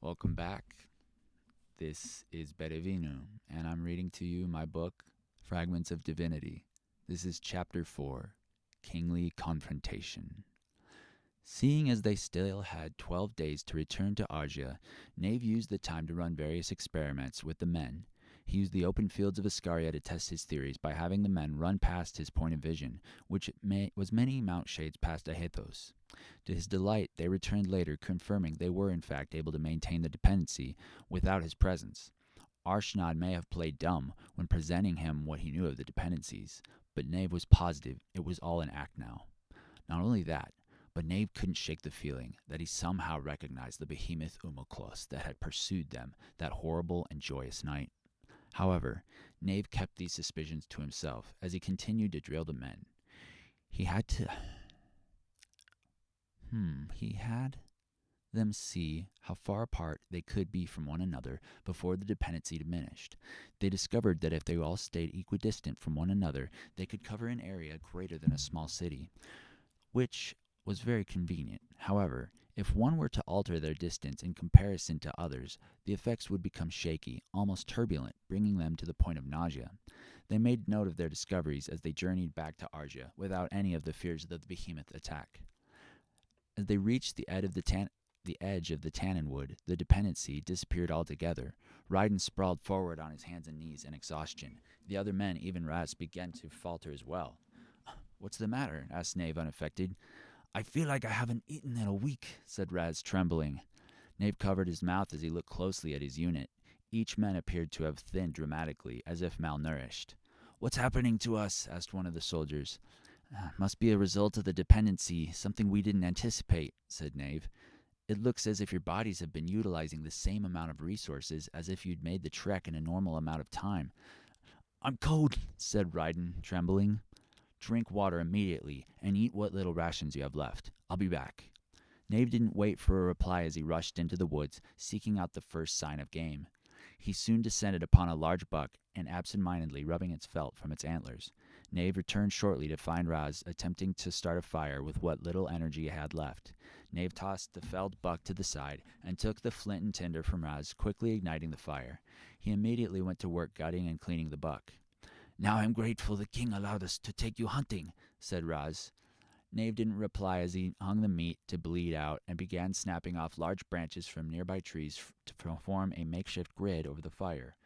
Welcome back. This is Bere Vinu, and I'm reading to you my book, Fragments of Divinity. This is Chapter 4, Kingly Confrontation. Seeing as they still had 12 days to return to Argia, Nave used the time to run various experiments with the men. He used the open fields of Iscaria to test his theories by having the men run past his point of vision, which was many mount shades past Aethos. To his delight, they returned later, confirming they were in fact able to maintain the dependency without his presence. Arshnad may have played dumb when presenting him what he knew of the dependencies, but Nave was positive it was all an act now. Not only that, but Nave couldn't shake the feeling that he somehow recognized the behemoth Umoklos that had pursued them that horrible and joyous night. However, Nave kept these suspicions to himself as he continued to drill the men. He had them see how far apart they could be from one another before the dependency diminished. They discovered that if they all stayed equidistant from one another, they could cover an area greater than a small city, which was very convenient. However, if one were to alter their distance in comparison to others, the effects would become shaky, almost turbulent, bringing them to the point of nausea. They made note of their discoveries as they journeyed back to Argia without any of the fears of the behemoth attack. As they reached the edge of the tannin wood, the dependency disappeared altogether. Ryden sprawled forward on his hands and knees in exhaustion. The other men, even Raz, began to falter as well. "What's the matter?" asked Nave, unaffected. "I feel like I haven't eaten in a week," said Raz, trembling. Nave covered his mouth as he looked closely at his unit. Each man appeared to have thinned dramatically, as if malnourished. "What's happening to us?" asked one of the soldiers. "Must be a result of the dependency, something we didn't anticipate," said Nave. "It looks as if your bodies have been utilizing the same amount of resources as if you'd made the trek in a normal amount of time." "I'm cold," said Ryden, trembling. "Drink water immediately, and eat what little rations you have left. I'll be back." Nave didn't wait for a reply as he rushed into the woods, seeking out the first sign of game. He soon descended upon a large buck, and absent-mindedly rubbing its felt from its antlers. Nave returned shortly to find Raz attempting to start a fire with what little energy he had left. Nave tossed the felled buck to the side and took the flint and tinder from Raz, quickly igniting the fire. He immediately went to work gutting and cleaning the buck. "Now I'm grateful the king allowed us to take you hunting," said Raz. Nave didn't reply as he hung the meat to bleed out and began snapping off large branches from nearby trees to form a makeshift grid over the fire.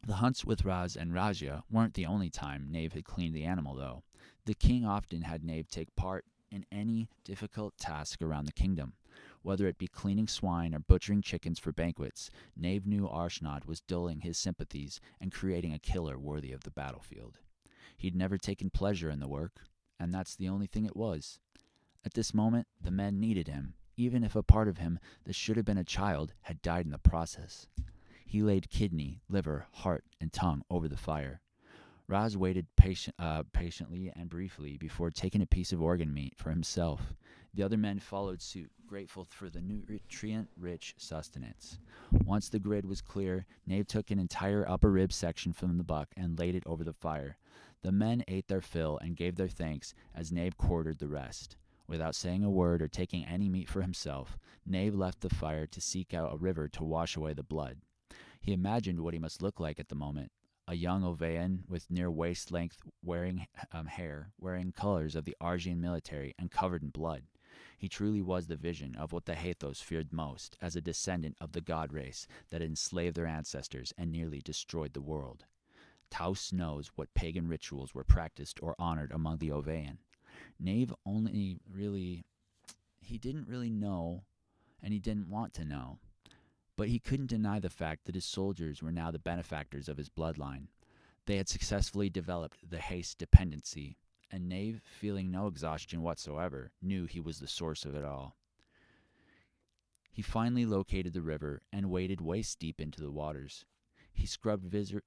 The hunts with Raz and Raja weren't the only time Nave had cleaned the animal, though. The king often had Nave take part in any difficult task around the kingdom. Whether it be cleaning swine or butchering chickens for banquets, Nave knew Arshnad was dulling his sympathies and creating a killer worthy of the battlefield. He'd never taken pleasure in the work, and that's the only thing it was. At this moment, the men needed him, even if a part of him that should have been a child had died in the process. He laid kidney, liver, heart, and tongue over the fire. Raz waited patiently and briefly before taking a piece of organ meat for himself. The other men followed suit, grateful for the nutrient-rich sustenance. Once the grid was clear, Nave took an entire upper rib section from the buck and laid it over the fire. The men ate their fill and gave their thanks as Nave quartered the rest. Without saying a word or taking any meat for himself, Nave left the fire to seek out a river to wash away the blood. He imagined what he must look like at the moment. A young Ovaean with near waist-length hair, wearing colors of the Argian military and covered in blood. He truly was the vision of what the Hathos feared most, as a descendant of the god race that had enslaved their ancestors and nearly destroyed the world. Taus knows what pagan rituals were practiced or honored among the Ovaean. Nave he didn't really know, and he didn't want to know. But he couldn't deny the fact that his soldiers were now the benefactors of his bloodline. They had successfully developed the haste dependency, and Nave, feeling no exhaustion whatsoever, knew he was the source of it all. He finally located the river and waded waist-deep into the waters. He scrubbed moving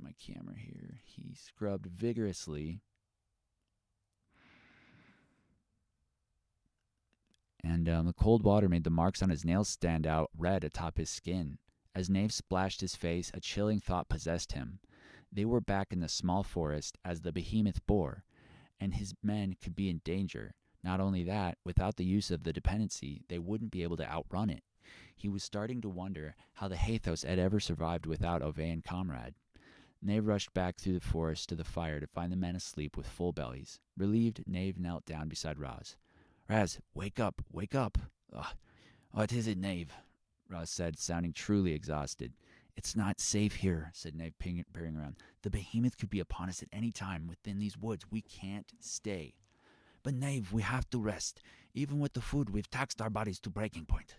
my camera here. He scrubbed vigorously, and the cold water made the marks on his nails stand out red atop his skin. As Nave splashed his face, a chilling thought possessed him. They were back in the small forest as the behemoth Bore, and his men could be in danger. Not only that, without the use of the dependency, they wouldn't be able to outrun it. He was starting to wonder how the Hathos had ever survived without a vain comrade. Nave rushed back through the forest to the fire to find the men asleep with full bellies. Relieved, Nave knelt down beside Raz. Raz, wake up, wake up. Ugh. What is it, Nave? Raz said, sounding truly exhausted. It's not safe here, said Nave, peering around. The behemoth could be upon us at any time within these woods. We can't stay. But Nave, we have to rest. Even with the food, we've taxed our bodies to breaking point.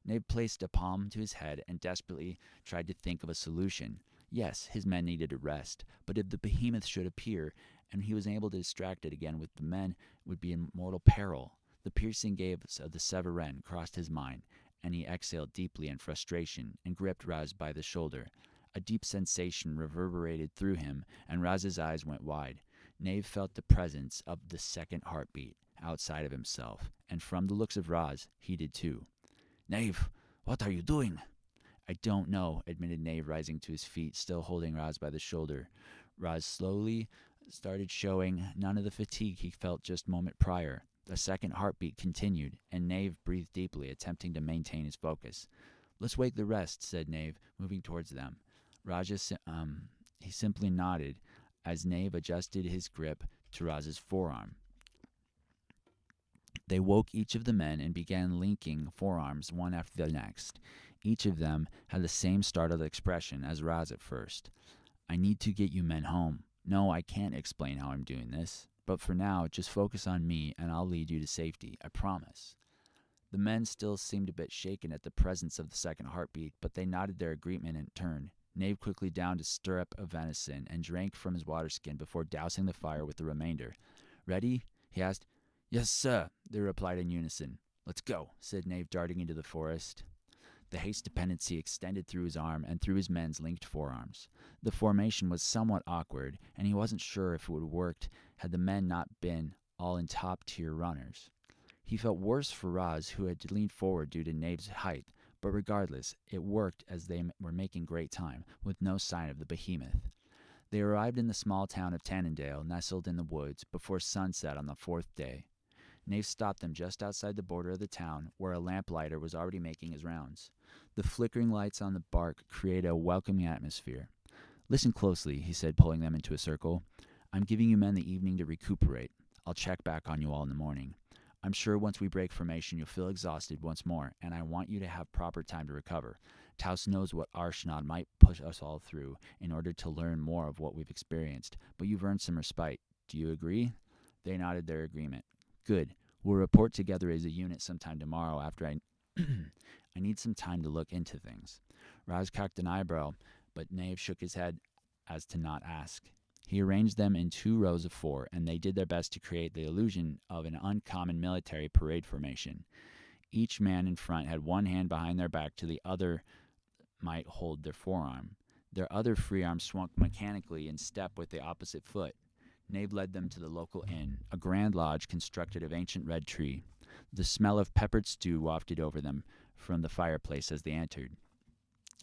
Nave placed a palm to his head and desperately tried to think of a solution. Yes, his men needed a rest, but if the behemoth should appear, and he was able to distract it again with the men, would be in mortal peril. The piercing gaze of the Severin crossed his mind, and he exhaled deeply in frustration and gripped Raz by the shoulder. A deep sensation reverberated through him, and Raz's eyes went wide. Nave felt the presence of the second heartbeat outside of himself, and from the looks of Raz, he did too. Nave, what are you doing? I don't know, admitted Nave, rising to his feet, still holding Raz by the shoulder. Raz slowly started showing none of the fatigue he felt just a moment prior. The second heartbeat continued, and Nave breathed deeply, attempting to maintain his focus. Let's wake the rest, said Nave, moving towards them. He simply nodded as Nave adjusted his grip to Raz's forearm. They woke each of the men and began linking forearms one after the next. Each of them had the same startled expression as Raz at first. I need to get you men home. No, I can't explain how I'm doing this. But for now, just focus on me and I'll lead you to safety. I promise. The men still seemed a bit shaken at the presence of the second heartbeat, but they nodded their agreement in turn. Nave quickly downed a stirrup of venison and drank from his water skin before dousing the fire with the remainder. Ready? He asked. Yes, sir, they replied in unison. Let's go, said Nave, darting into the forest. The haste dependency extended through his arm and through his men's linked forearms. The formation was somewhat awkward, and he wasn't sure if it would have worked had the men not been all in top-tier runners. He felt worse for Raz, who had leaned forward due to Nave's height, but regardless, it worked as they were making great time, with no sign of the behemoth. They arrived in the small town of Tannendale, nestled in the woods, before sunset on the fourth day. Nave stopped them just outside the border of the town, where a lamplighter was already making his rounds. The flickering lights on the bark created a welcoming atmosphere. Listen closely, he said, pulling them into a circle. I'm giving you men the evening to recuperate. I'll check back on you all in the morning. I'm sure once we break formation, you'll feel exhausted once more, and I want you to have proper time to recover. Taus knows what Arshnad might push us all through in order to learn more of what we've experienced, but you've earned some respite. Do you agree? They nodded their agreement. Good. We'll report together as a unit sometime tomorrow after I need some time to look into things. Raz cocked an eyebrow, but Nave shook his head as to not ask. He arranged them in 2 rows of 4, and they did their best to create the illusion of an uncommon military parade formation. Each man in front had one hand behind their back till the other might hold their forearm. Their other free arm swung mechanically in step with the opposite foot. Nave led them to the local inn, a grand lodge constructed of ancient red tree. The smell of peppered stew wafted over them from the fireplace as they entered.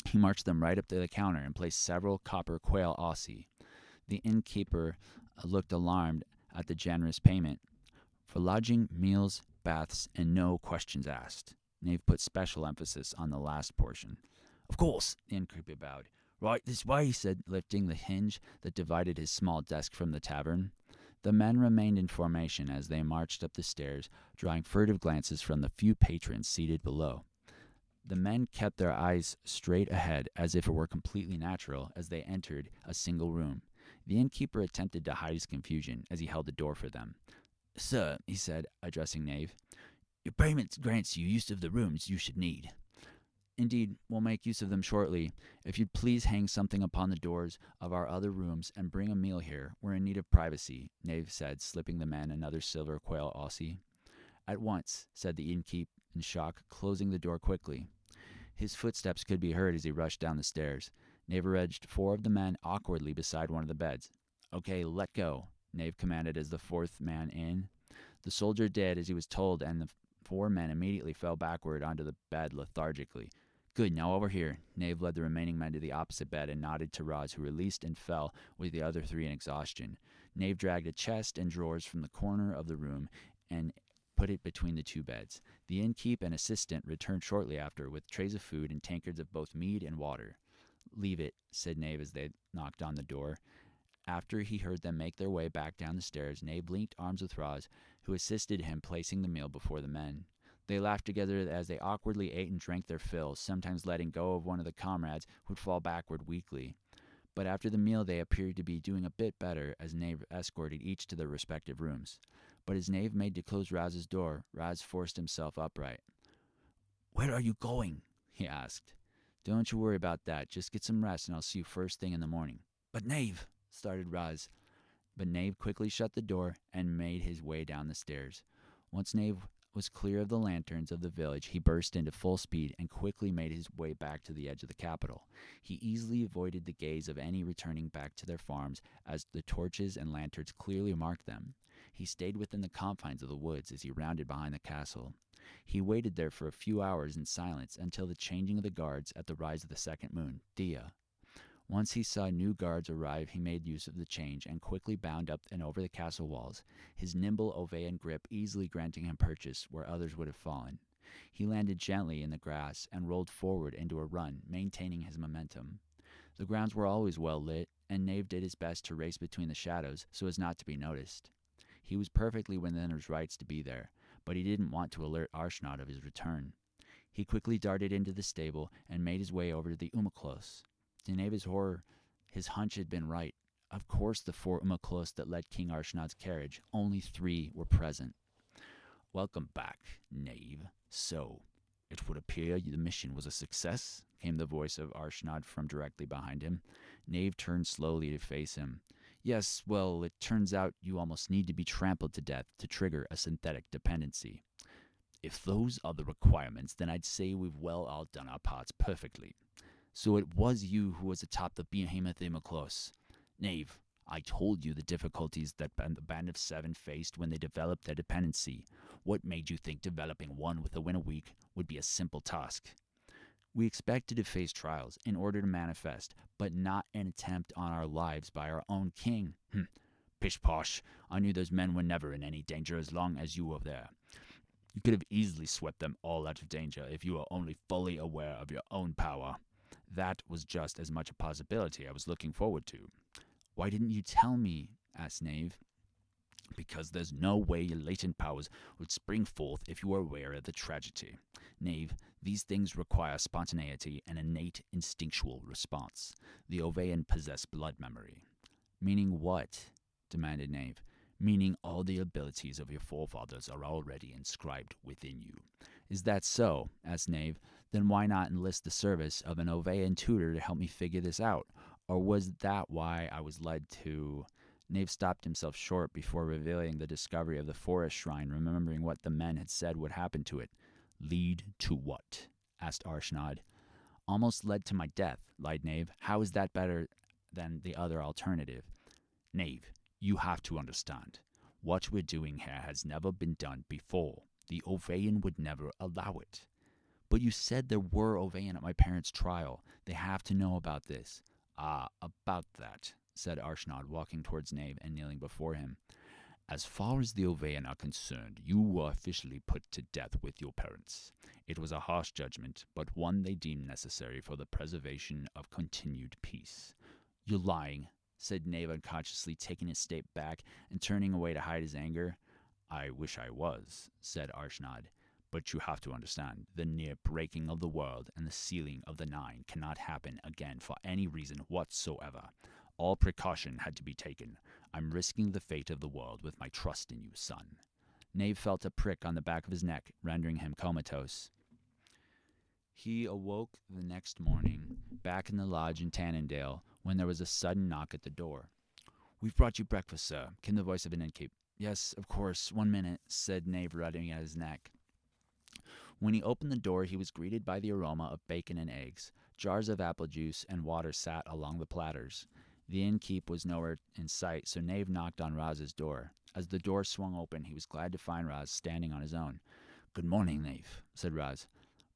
He marched them right up to the counter and placed several copper quail Aussie. The innkeeper looked alarmed at the generous payment. For lodging, meals, baths, and no questions asked. Nave put special emphasis on the last portion. Of course, the innkeeper bowed. Right this way, he said, lifting the hinge that divided his small desk from the tavern. The men remained in formation as they marched up the stairs, drawing furtive glances from the few patrons seated below. The men kept their eyes straight ahead, as if it were completely natural, as they entered a single room. The innkeeper attempted to hide his confusion as he held the door for them. Sir, he said, addressing Nave, your payment grants you use of the rooms you should need. Indeed, we'll make use of them shortly. If you'd please hang something upon the doors of our other rooms and bring a meal here, we're in need of privacy, Nave said, slipping the men another silver quail Aussie. At once, said the innkeep in shock, closing the door quickly. His footsteps could be heard as he rushed down the stairs. Nave edged 4 of the men awkwardly beside one of the beds. Okay, let go, Nave commanded as the 4th man in. The soldier did as he was told, and the 4 men immediately fell backward onto the bed lethargically. Good, now over here. Nave led the remaining men to the opposite bed and nodded to Raz, who released and fell with the other 3 in exhaustion. Nave dragged a chest and drawers from the corner of the room and put it between the two beds. The innkeep and assistant returned shortly after with trays of food and tankards of both mead and water. "Leave it," said Knave as they knocked on the door. After he heard them make their way back down the stairs, Knave linked arms with Roz, who assisted him placing the meal before the men. They laughed together as they awkwardly ate and drank their fill, sometimes letting go of one of the comrades who would fall backward weakly. But after the meal they appeared to be doing a bit better as Knave escorted each to their respective rooms. But as Knave made to close Raz's door, Raz forced himself upright. "Where are you going?" he asked. "Don't you worry about that. Just get some rest and I'll see you first thing in the morning." "But Knave," started Raz. But Knave quickly shut the door and made his way down the stairs. Once Knave was clear of the lanterns of the village, he burst into full speed and quickly made his way back to the edge of the capital. He easily avoided the gaze of any returning back to their farms, as the torches and lanterns clearly marked them. He stayed within the confines of the woods as he rounded behind the castle. He waited there for a few hours in silence until the changing of the guards at the rise of the second moon, Dia. Once he saw new guards arrive, he made use of the change and quickly bound up and over the castle walls, his nimble Ovean grip easily granting him purchase where others would have fallen. He landed gently in the grass and rolled forward into a run, maintaining his momentum. The grounds were always well lit, and Knave did his best to race between the shadows so as not to be noticed. He was perfectly within his rights to be there, but he didn't want to alert Arshnod of his return. He quickly darted into the stable and made his way over to the Umaclos. To Knave's horror, his hunch had been right. Of course, the 4 Umaclos that led King Arshnod's carriage, only 3 were present. "Welcome back, Knave. So, it would appear the mission was a success?" came the voice of Arshnod from directly behind him. Knave turned slowly to face him. "Yes, well, it turns out you almost need to be trampled to death to trigger a synthetic dependency." "If those are the requirements, then I'd say we've well all done our parts perfectly." "So it was you who was atop the behemoth Imaclos." "Knave, I told you the difficulties that the Band of 7 faced when they developed their dependency. What made you think developing one with a win a week would be a simple task?" "We expected to face trials in order to manifest, but not an attempt on our lives by our own king." "Pish posh. I knew those men were never in any danger as long as you were there. You could have easily swept them all out of danger if you were only fully aware of your own power." "That was just as much a possibility I was looking forward to." "Why didn't you tell me?" asked Knave. "Because there's no way your latent powers would spring forth if you were aware of the tragedy. Knave, these things require spontaneity and innate instinctual response. The Ovean possess blood memory." "Meaning what?" demanded Knave. "Meaning all the abilities of your forefathers are already inscribed within you." "Is that so?" asked Knave. "Then why not enlist the service of an Ovean tutor to help me figure this out? Or was that why I was led to—" Knave stopped himself short before revealing the discovery of the forest shrine, remembering what the men had said would happen to it. "Lead to what?" asked Arshnod. "Almost led to my death," lied Knave. "How is that better than the other alternative?" "Knave, you have to understand. What we're doing here has never been done before. The Ovean would never allow it." "But you said there were Ovean at my parents' trial. They have to know about this." "Ah, about that," said Arshnod, walking towards Knave and kneeling before him. "As far as the Ovean are concerned, you were officially put to death with your parents. It was a harsh judgment, but one they deemed necessary for the preservation of continued peace." "You're lying," said Knave unconsciously, taking a step back and turning away to hide his anger. "I wish I was," said Arshnod. "But you have to understand, the near breaking of the world and the sealing of the 9 cannot happen again for any reason whatsoever. All precaution had to be taken. I'm risking the fate of the world with my trust in you, son." Knave felt a prick on the back of his neck, rendering him comatose. He awoke the next morning, back in the lodge in Tannendale, when there was a sudden knock at the door. "We've brought you breakfast, sir," came the voice of an innkeep. "Yes, of course. 1 minute," said Knave, rubbing at his neck. When he opened the door, he was greeted by the aroma of bacon and eggs. Jars of apple juice and water sat along the platters. The innkeep was nowhere in sight, so Knave knocked on Raz's door. As the door swung open, he was glad to find Raz standing on his own. "Good morning, Knave," said Raz.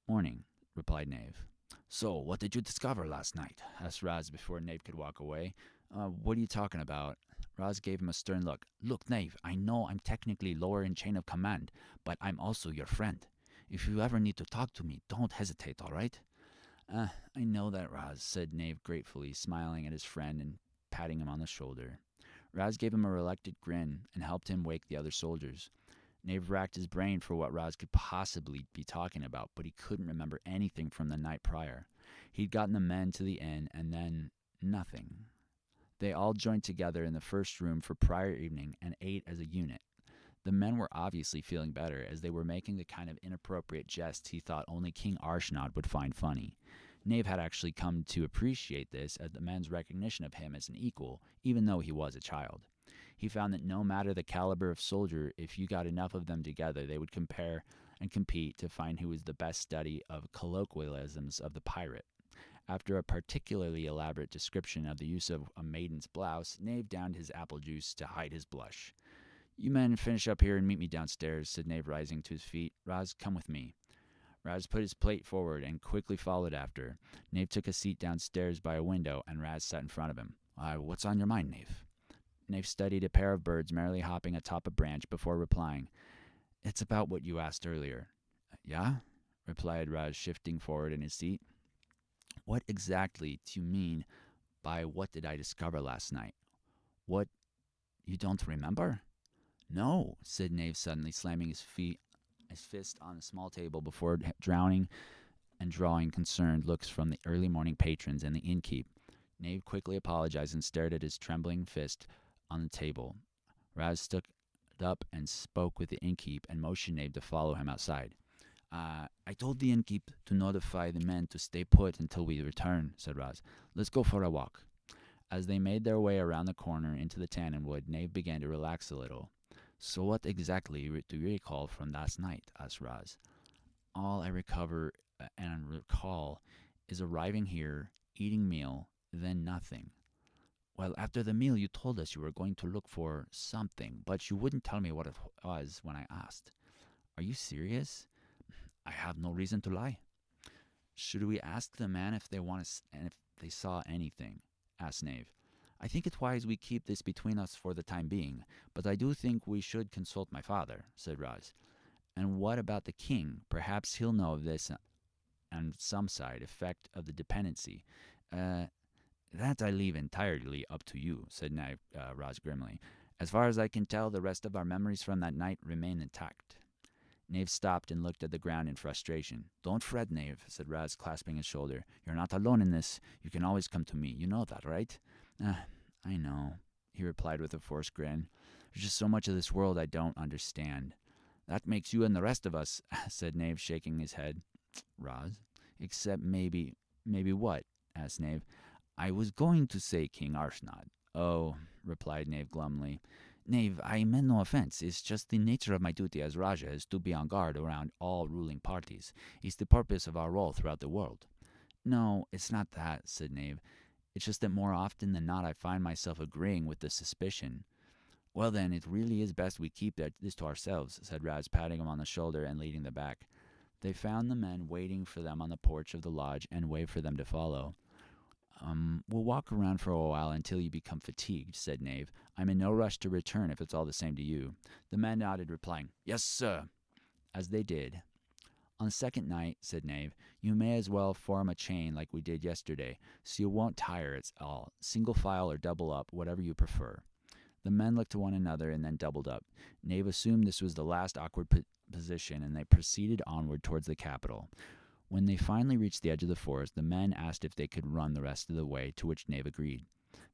"Morning," replied Knave. "So, what did you discover last night?" asked Raz before Knave could walk away. What are you talking about?" Raz gave him a stern look. Look, Knave, I know I'm technically lower in chain of command, but I'm also your friend. If you ever need to talk to me, don't hesitate, all right? I know that, Raz, said Knave gratefully, smiling at his friend and patting him on the shoulder. Raz gave him a reluctant grin and helped him wake the other soldiers. Knave racked his brain for what Raz could possibly be talking about, but he couldn't remember anything from the night prior. He'd gotten the men to the inn, and then nothing. They all joined together in the first room for prior evening and ate as a unit. The men were obviously feeling better, as they were making the kind of inappropriate jests he thought only King Arshnod would find funny. Knave had actually come to appreciate this as the men's recognition of him as an equal, even though he was a child. He found that no matter the caliber of soldier, if you got enough of them together, they would compare and compete to find who was the best study of colloquialisms of the pirate. After a particularly elaborate description of the use of a maiden's blouse, Knave downed his apple juice to hide his blush. You men finish up here and meet me downstairs, said Knave, rising to his feet. Raz, come with me. Raz put his plate forward and quickly followed after. Knave took a seat downstairs by a window, and Raz sat in front of him. What's on your mind, Knave? Knave studied a pair of birds merrily hopping atop a branch before replying. It's about what you asked earlier. Yeah? Replied Raz, shifting forward in his seat. What exactly do you mean by what did I discover last night? What, you don't remember? No, said Knave suddenly, slamming his fist on a small table before drowning and drawing concerned looks from the early morning patrons and the innkeep. Knave quickly apologized and stared at his trembling fist on the table. Raz stood up and spoke with the innkeep and motioned Knave to follow him outside. I told the innkeep to notify the men to stay put until we return, said Raz. Let's go for a walk. As they made their way around the corner into the tannin wood, Knave began to relax a little. So what exactly do you recall from last night? Asked Raz. All I recover and recall is arriving here, eating meal, then nothing. Well, after the meal you told us you were going to look for something, but you wouldn't tell me what it was when I asked. Are you serious? I have no reason to lie. Should we ask the man if they want us and if they saw anything? Asked Knave. I think it's wise we keep this between us for the time being, but I do think we should consult my father, said Raz. And what about the king? Perhaps he'll know of this and some side effect of the dependency. That I leave entirely up to you, said Raz grimly. As far as I can tell, the rest of our memories from that night remain intact. Knave stopped and looked at the ground in frustration. Don't fret, Knave, said Raz, clasping his shoulder. You're not alone in this. You can always come to me. You know that, right? I know, he replied with a forced grin. There's just so much of this world I don't understand. That makes you and the rest of us, said Knave, shaking his head. Raz? Except maybe what? Asked Knave. I was going to say King Arshnod. Oh, replied Knave glumly. Knave, I meant no offense. It's just the nature of my duty as Raja is to be on guard around all ruling parties. It's the purpose of our role throughout the world. No, it's not that, said Knave. It's just that more often than not I find myself agreeing with the suspicion. Well then, it really is best we keep this to ourselves, said Raz, patting him on the shoulder and leading the back. They found the men waiting for them on the porch of the lodge and waved for them to follow. We'll walk around for a while until you become fatigued, said Knave. I'm in no rush to return if it's all the same to you. The men nodded, replying, Yes, sir, as they did. On the second night, said Knave, you may as well form a chain like we did yesterday, so you won't tire at all. Single file or double up, whatever you prefer. The men looked to one another and then doubled up. Knave assumed this was the last awkward position, and they proceeded onward towards the capital. When they finally reached the edge of the forest, the men asked if they could run the rest of the way, to which Knave agreed.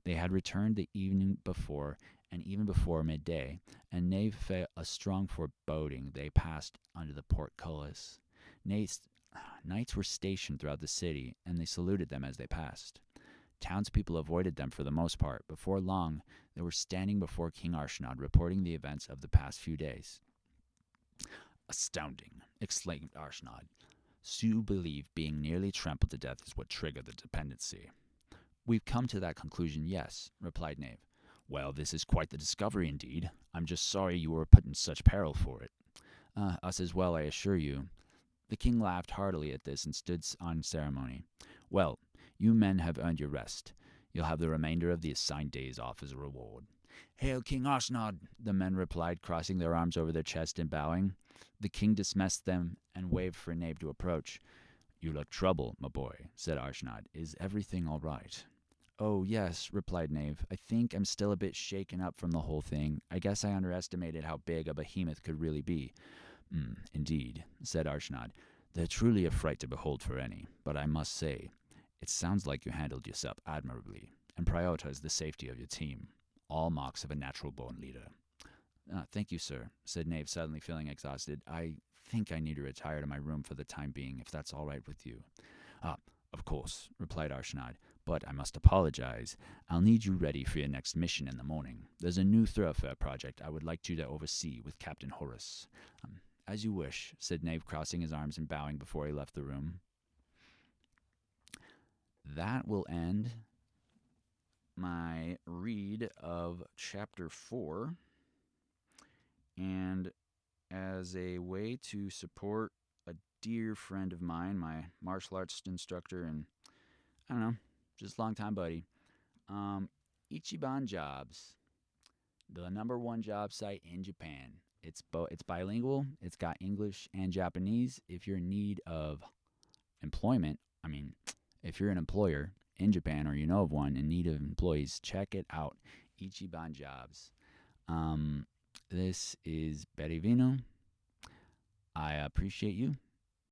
They had returned the evening before, and even before midday, and Knave felt a strong foreboding they passed under the portcullis. Knights were stationed throughout the city, and they saluted them as they passed. Townspeople avoided them for the most part. Before long, they were standing before King Arshnod, reporting the events of the past few days. Astounding, exclaimed Arshnod. So you believe being nearly trampled to death is what triggered the dependency? We've come to that conclusion, yes, replied Knave. Well, this is quite the discovery indeed. I'm just sorry you were put in such peril for it. Us as well, I assure you. The king laughed heartily at this and stood on ceremony. Well, you men have earned your rest. You'll have the remainder of the assigned days off as a reward. Hail King Arsnod, the men replied, crossing their arms over their chest and bowing. The king dismissed them and waved for Knave to approach. You look troubled, my boy, said Arsnod. Is everything all right? Oh, yes, replied Knave. I think I'm still a bit shaken up from the whole thing. I guess I underestimated how big a behemoth could really be. Indeed, said Arsnod. They're truly a fright to behold for any, but I must say, it sounds like you handled yourself admirably and prioritized the safety of your team. All marks of a natural-born leader. Thank you, sir, said Knave, suddenly feeling exhausted. I think I need to retire to my room for the time being, if that's all right with you. Of course, replied Arsnod, but I must apologize. I'll need you ready for your next mission in the morning. There's a new thoroughfare project I would like you to oversee with Captain Horace. As you wish, said Knave, crossing his arms and bowing before he left the room. That will end my read of Chapter 4. And as a way to support a dear friend of mine, my martial arts instructor and, I don't know, just longtime buddy, Ichiban Jobs, the #1 job site in Japan. It's bilingual. It's got English and Japanese. If you're in need of employment, if you're an employer in Japan or you know of one in need of employees, check it out. Ichiban Jobs. This is Bere Vinu. I appreciate you.